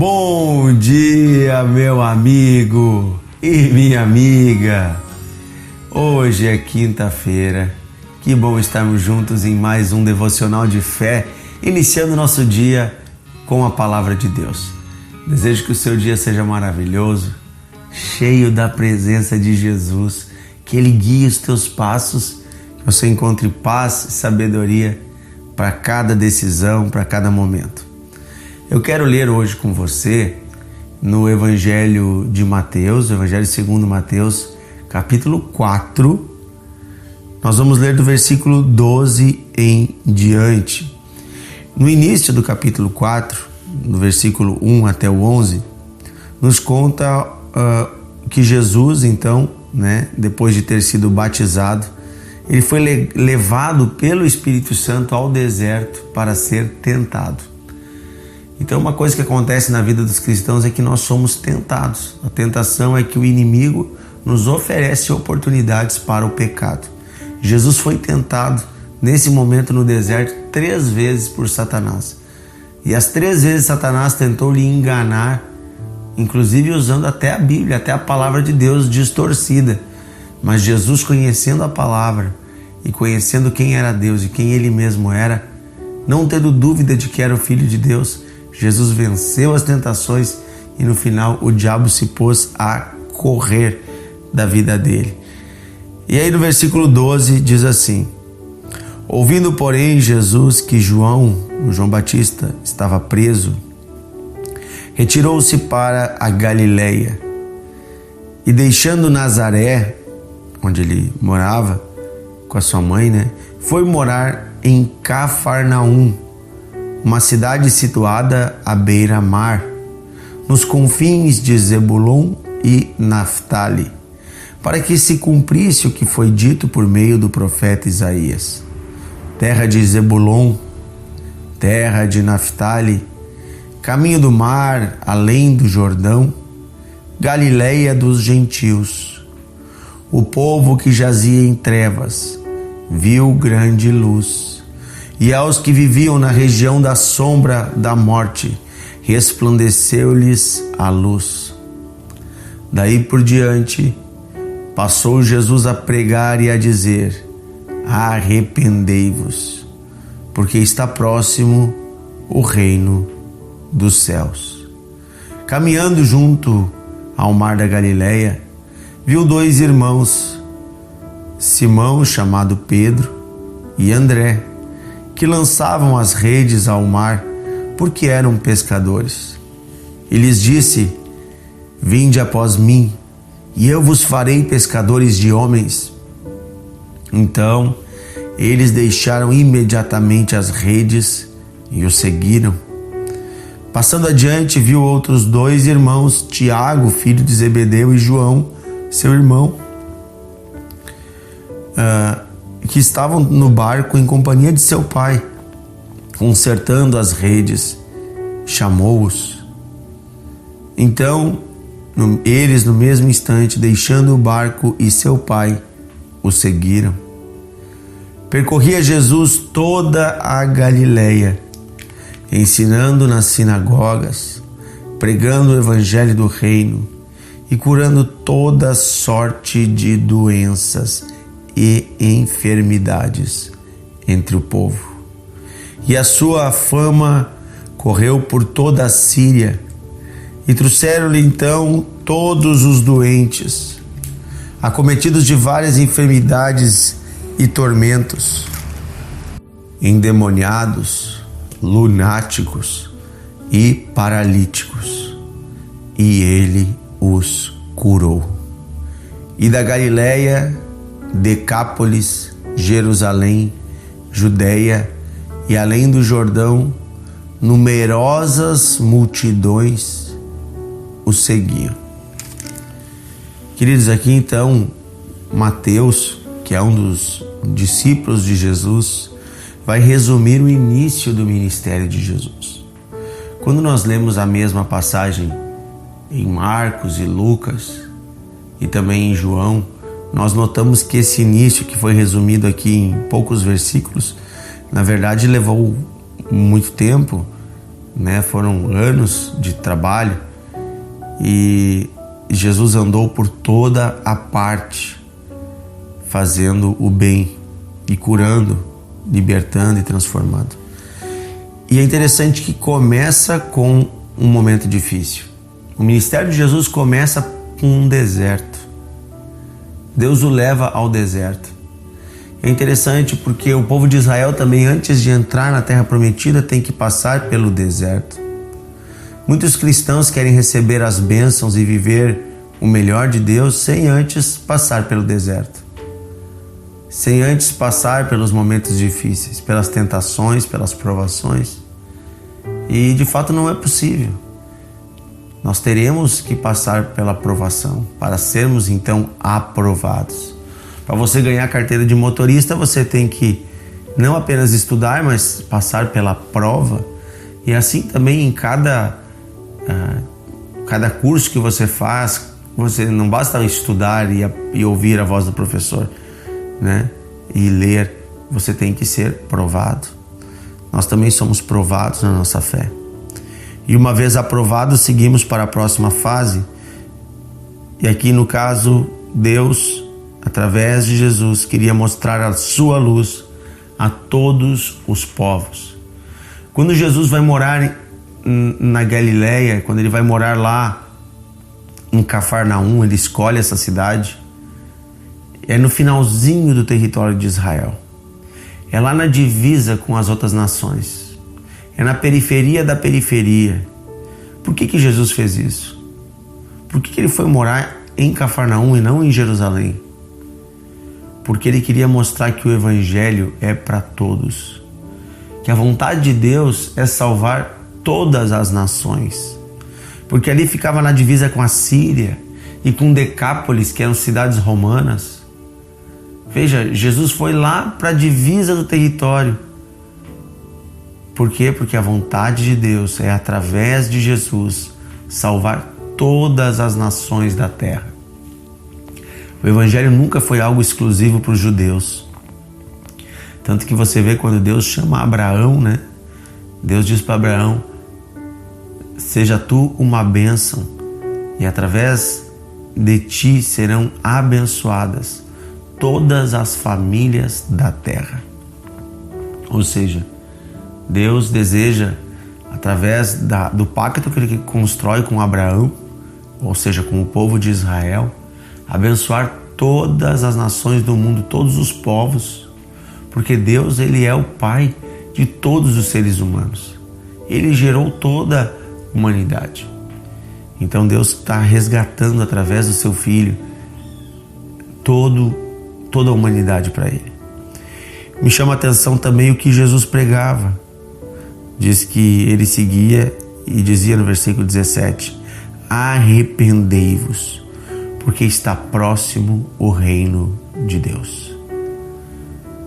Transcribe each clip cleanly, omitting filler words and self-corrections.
Bom dia, meu amigo e minha amiga. Hoje é quinta-feira. Que bom estarmos juntos em mais um devocional de fé, iniciando nosso dia com a palavra de Deus. Desejo que o seu dia seja maravilhoso, cheio da presença de Jesus, que Ele guie os teus passos, que você encontre paz e sabedoria para cada decisão, para cada momento. Eu quero ler hoje com você no Evangelho de Mateus, Evangelho segundo Mateus, capítulo 4. Nós vamos ler do versículo 12 em diante. No início do capítulo 4, no versículo 1 até o 11, nos conta que Jesus, então, depois de ter sido batizado, ele foi levado pelo Espírito Santo ao deserto para ser tentado. Então, uma coisa que acontece na vida dos cristãos é que nós somos tentados. A tentação é que o inimigo nos oferece oportunidades para o pecado. Jesus foi tentado nesse momento no deserto 3 vezes por Satanás. E as 3 vezes Satanás tentou lhe enganar, inclusive usando até a Bíblia, até a palavra de Deus distorcida. Mas Jesus, conhecendo a palavra e conhecendo quem era Deus e quem Ele mesmo era, não tendo dúvida de que era o Filho de Deus, Jesus venceu as tentações e no final o diabo se pôs a correr da vida dele. E aí no versículo 12 diz assim: ouvindo, porém, Jesus que João Batista, estava preso, retirou-se para a Galileia e, deixando Nazaré, onde ele morava com a sua mãe, foi morar em Cafarnaum, uma cidade situada à beira-mar, nos confins de Zebulon e Naftali, para que se cumprisse o que foi dito por meio do profeta Isaías. Terra de Zebulon, terra de Naftali, caminho do mar, além do Jordão, Galileia dos gentios. O povo que jazia em trevas viu grande luz, e aos que viviam na região da sombra da morte resplandeceu-lhes a luz. Daí por diante passou Jesus a pregar e a dizer: arrependei-vos, porque está próximo o reino dos céus. Caminhando junto ao mar da Galileia, viu 2 irmãos, Simão, chamado Pedro, e André, que lançavam as redes ao mar, porque eram pescadores. E lhes disse: vinde após mim, e eu vos farei pescadores de homens. Então eles deixaram imediatamente as redes e o seguiram. Passando adiante, viu outros 2 irmãos, Tiago, filho de Zebedeu, e João, seu irmão, que estavam no barco em companhia de seu pai, consertando as redes. Chamou-os. Então eles, no mesmo instante, deixando o barco e seu pai, o seguiram. Percorria Jesus toda a Galileia, ensinando nas sinagogas, pregando o evangelho do reino e curando toda sorte de doenças e enfermidades entre o povo. E a sua fama correu por toda a Síria, e trouxeram-lhe então todos os doentes, acometidos de várias enfermidades e tormentos, endemoniados, lunáticos e paralíticos, e ele os curou. E da Galileia, Decápolis, Jerusalém, Judeia e além do Jordão, numerosas multidões o seguiam. Queridos, aqui então Mateus, que é um dos discípulos de Jesus, vai resumir o início do ministério de Jesus. Quando nós lemos a mesma passagem em Marcos e Lucas e também em João, nós notamos que esse início, que foi resumido aqui em poucos versículos, na verdade levou muito tempo né? Foram anos de trabalho e Jesus andou por toda a parte fazendo o bem e curando, libertando e transformando. E é interessante que começa com um momento difícil. O ministério de Jesus começa com um deserto. Deus o leva ao deserto. É interessante porque o povo de Israel também, antes de entrar na terra prometida, tem que passar pelo deserto. Muitos cristãos querem receber as bênçãos e viver o melhor de Deus sem antes passar pelo deserto, sem antes passar pelos momentos difíceis, pelas tentações, pelas provações. E de fato não é possível. Nós teremos que passar pela provação para sermos então aprovados. Para você ganhar a carteira de motorista, você tem que não apenas estudar, mas passar pela prova. E assim também em cada curso que você faz, você não basta estudar e ouvir a voz do professor, né? E ler, você tem que ser provado. Nós também somos provados na nossa fé. E uma vez aprovados, seguimos para a próxima fase. E aqui no caso, Deus, através de Jesus, queria mostrar a sua luz a todos os povos. Quando Jesus vai morar na Galileia, quando ele vai morar lá em Cafarnaum, ele escolhe essa cidade. É no finalzinho do território de Israel. É lá na divisa com as outras nações. É na periferia da periferia. Por que Jesus fez isso? Por que ele foi morar em Cafarnaum e não em Jerusalém? Porque ele queria mostrar que o evangelho é para todos. Que a vontade de Deus é salvar todas as nações. Porque ali ficava na divisa com a Síria e com Decápolis, que eram cidades romanas. Veja, Jesus foi lá para a divisa do território. Por quê? Porque a vontade de Deus é, através de Jesus, salvar todas as nações da terra. O evangelho nunca foi algo exclusivo para os judeus. Tanto que você vê quando Deus chama Abraão, né? Deus diz para Abraão: seja tu uma bênção, e através de ti serão abençoadas todas as famílias da terra. Ou seja, Deus deseja, através do pacto que ele constrói com Abraão, ou seja, com o povo de Israel, abençoar todas as nações do mundo, todos os povos, porque Deus, ele é o Pai de todos os seres humanos. Ele gerou toda a humanidade. Então Deus está resgatando através do seu Filho toda a humanidade para ele. Me chama a atenção também o que Jesus pregava. Diz que ele seguia e dizia no versículo 17: arrependei-vos, porque está próximo o reino de Deus,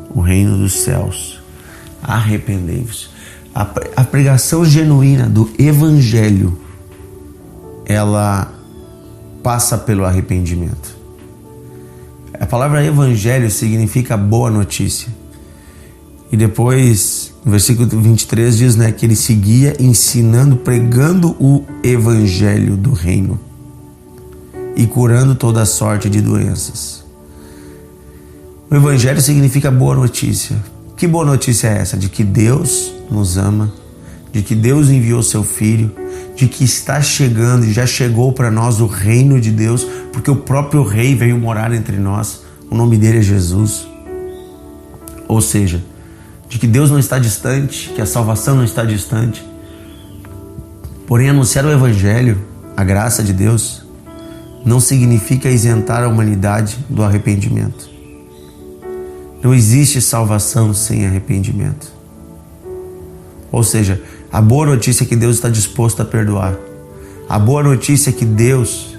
o reino dos céus. Arrependei-vos. A pregação genuína do evangelho, ela passa pelo arrependimento. A palavra evangelho significa boa notícia. E depois, no versículo 23 diz, né, que ele seguia ensinando, pregando o evangelho do reino e curando toda sorte de doenças. O evangelho significa boa notícia. Que boa notícia é essa? De que Deus nos ama, de que Deus enviou seu Filho, de que está chegando e já chegou para nós o reino de Deus, porque o próprio Rei veio morar entre nós. O nome dele é Jesus. Ou seja, de que Deus não está distante, que a salvação não está distante. Porém, anunciar o evangelho, a graça de Deus, não significa isentar a humanidade do arrependimento. Não existe salvação sem arrependimento. Ou seja, a boa notícia é que Deus está disposto a perdoar. A boa notícia é que Deus,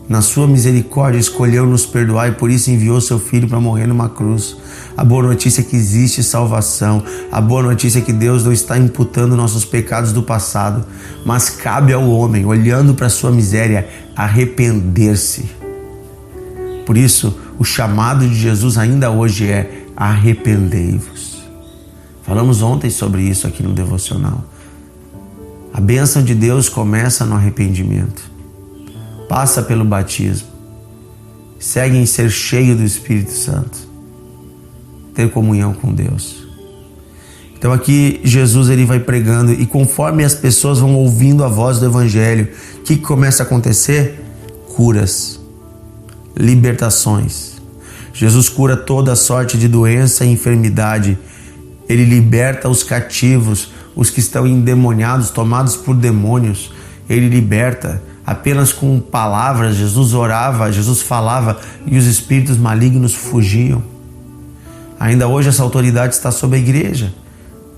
na sua misericórdia, escolheu nos perdoar e por isso enviou seu Filho para morrer numa cruz. A boa notícia é que existe salvação. A boa notícia é que Deus não está imputando nossos pecados do passado, mas cabe ao homem, olhando para a sua miséria, arrepender-se. Por isso, o chamado de Jesus ainda hoje é: arrependei-vos. Falamos ontem sobre isso aqui no devocional. A bênção de Deus começa no arrependimento, passa pelo batismo, segue em ser cheio do Espírito Santo, ter comunhão com Deus. Então aqui Jesus ele vai pregando, e conforme as pessoas vão ouvindo a voz do Evangelho, o que começa a acontecer? Curas, libertações. Jesus cura toda sorte de doença e enfermidade. Ele liberta os cativos, os que estão endemoniados, tomados por demônios. Ele liberta apenas com palavras. Jesus orava, Jesus falava e os espíritos malignos fugiam. Ainda hoje essa autoridade está sobre a igreja.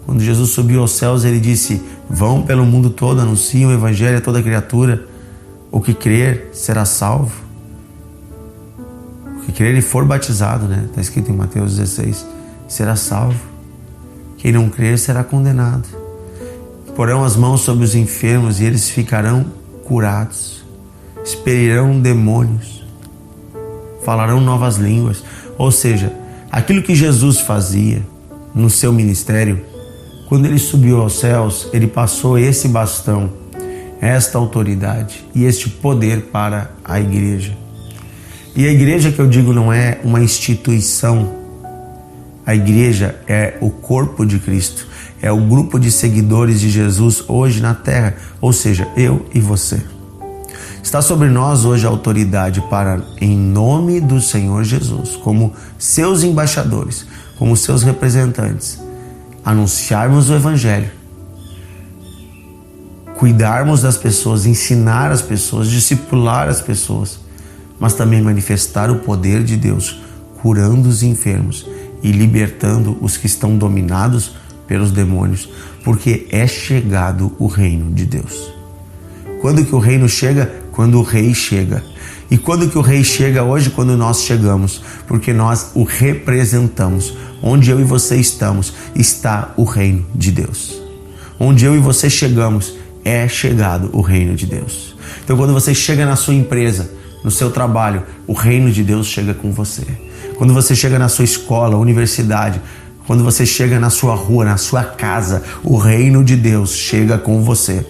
Quando Jesus subiu aos céus, ele disse: vão pelo mundo todo, anunciem o Evangelho a toda criatura. O que crer será salvo. O que crer e for batizado, né? Está escrito em Mateus 16, será salvo. Quem não crer será condenado. Porão as mãos sobre os enfermos e eles ficarão curados. Expelirão demônios. Falarão novas línguas. Ou seja, aquilo que Jesus fazia no seu ministério, quando ele subiu aos céus, ele passou esse bastão, esta autoridade e este poder para a igreja. E a igreja, que eu digo, não é uma instituição. A igreja é o corpo de Cristo, é o grupo de seguidores de Jesus hoje na terra, ou seja, eu e você. Está sobre nós hoje a autoridade para, em nome do Senhor Jesus, como seus embaixadores, como seus representantes, anunciarmos o Evangelho, cuidarmos das pessoas, ensinar as pessoas, discipular as pessoas, mas também manifestar o poder de Deus, curando os enfermos e libertando os que estão dominados pelos demônios, porque é chegado o reino de Deus. Quando que o reino chega? Quando o rei chega. E quando que o rei chega? Hoje, quando nós chegamos, porque nós o representamos. Onde eu e você estamos, está o reino de Deus. Onde eu e você chegamos, é chegado o reino de Deus. Então, quando você chega na sua empresa, no seu trabalho, o reino de Deus chega com você. Quando você chega na sua escola, universidade, quando você chega na sua rua, na sua casa, o reino de Deus chega com você.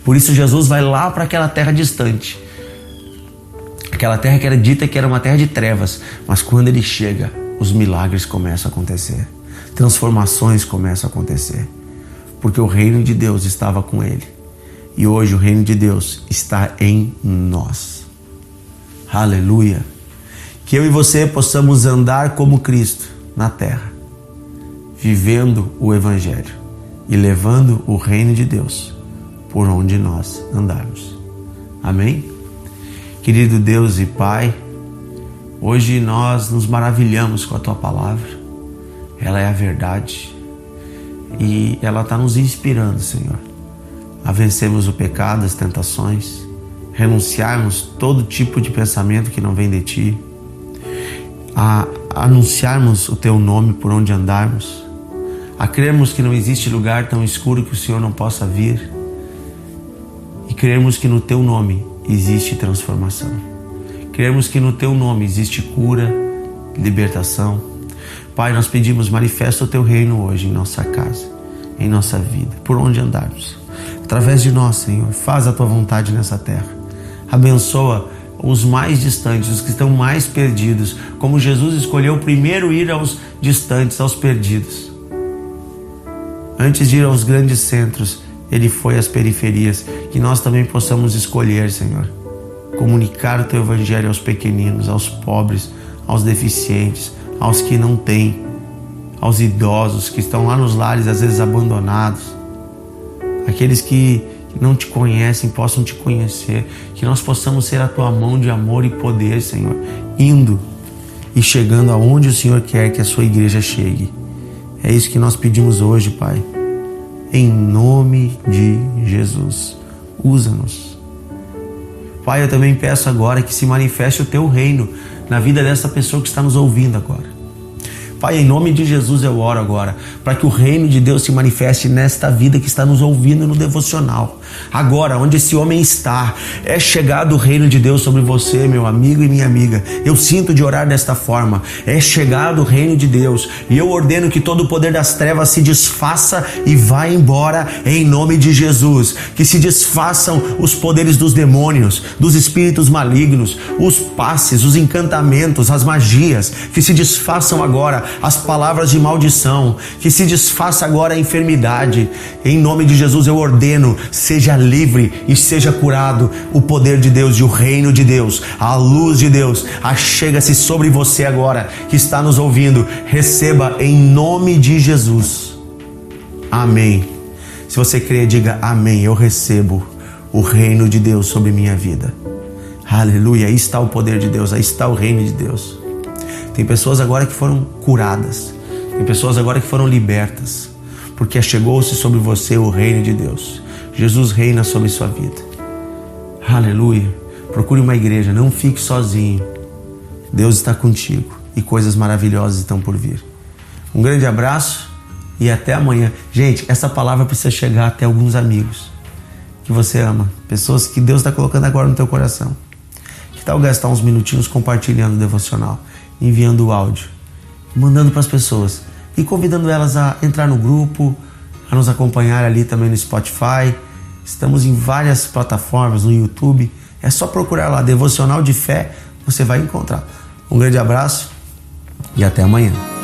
Por isso Jesus vai lá para aquela terra distante. Aquela terra que era dita que era uma terra de trevas. Mas quando ele chega, os milagres começam a acontecer. Transformações começam a acontecer. Porque o reino de Deus estava com ele. E hoje o reino de Deus está em nós. Aleluia! Que eu e você possamos andar como Cristo na terra, vivendo o Evangelho e levando o reino de Deus por onde nós andarmos. Amém? Querido Deus e Pai, hoje nós nos maravilhamos com a Tua Palavra. Ela é a verdade e ela está nos inspirando, Senhor, a vencermos o pecado, as tentações, renunciarmos todo tipo de pensamento que não vem de Ti, a anunciarmos o Teu nome por onde andarmos, a crermos que não existe lugar tão escuro que o Senhor não possa vir, e crermos que no Teu nome existe transformação. Crermos que no Teu nome existe cura, libertação. Pai, nós pedimos, manifesta o Teu reino hoje em nossa casa, em nossa vida, por onde andarmos. Através de nós, Senhor, faz a Tua vontade nessa terra. Abençoa os mais distantes, os que estão mais perdidos, como Jesus escolheu primeiro ir aos distantes, aos perdidos. Antes de ir aos grandes centros, Ele foi às periferias. Que nós também possamos escolher, Senhor, comunicar o Teu Evangelho aos pequeninos, aos pobres, aos deficientes, aos que não têm, aos idosos que estão lá nos lares, às vezes abandonados, aqueles que não Te conhecem, possam Te conhecer, que nós possamos ser a Tua mão de amor e poder, Senhor, indo e chegando aonde o Senhor quer que a Sua igreja chegue. É isso que nós pedimos hoje, Pai. Em nome de Jesus, usa-nos. Pai, eu também peço agora que se manifeste o Teu reino na vida dessa pessoa que está nos ouvindo agora. Pai, em nome de Jesus eu oro agora para que o reino de Deus se manifeste nesta vida que está nos ouvindo no devocional. Agora, onde esse homem está, é chegado o reino de Deus sobre você, meu amigo e minha amiga. Eu sinto de orar desta forma. É chegado o reino de Deus. E eu ordeno que todo o poder das trevas se desfaça e vá embora em nome de Jesus. Que se desfaçam os poderes dos demônios, dos espíritos malignos, os passes, os encantamentos, as magias. Que se desfaçam agora as palavras de maldição. Que se desfaça agora a enfermidade. Em nome de Jesus eu ordeno, seja livre e seja curado. O poder de Deus e o reino de Deus, a luz de Deus, achega-se sobre você agora que está nos ouvindo. Receba em nome de Jesus. Amém. Se você crê, diga amém. Eu recebo o reino de Deus sobre minha vida. Aleluia. Aí está o poder de Deus, aí está o reino de Deus. Tem pessoas agora que foram curadas. Tem pessoas agora que foram libertas, porque chegou-se sobre você o reino de Deus. Jesus reina sobre sua vida. Aleluia. Procure uma igreja, não fique sozinho. Deus está contigo e coisas maravilhosas estão por vir. Um grande abraço e até amanhã. Gente, essa palavra precisa chegar até alguns amigos que você ama, pessoas que Deus está colocando agora no teu coração. Que tal gastar uns minutinhos compartilhando o devocional, enviando o áudio, mandando para as pessoas e convidando elas a entrar no grupo, a nos acompanhar ali também no Spotify. Estamos em várias plataformas, no YouTube. É só procurar lá, Devocional de Fé, você vai encontrar. Um grande abraço e até amanhã.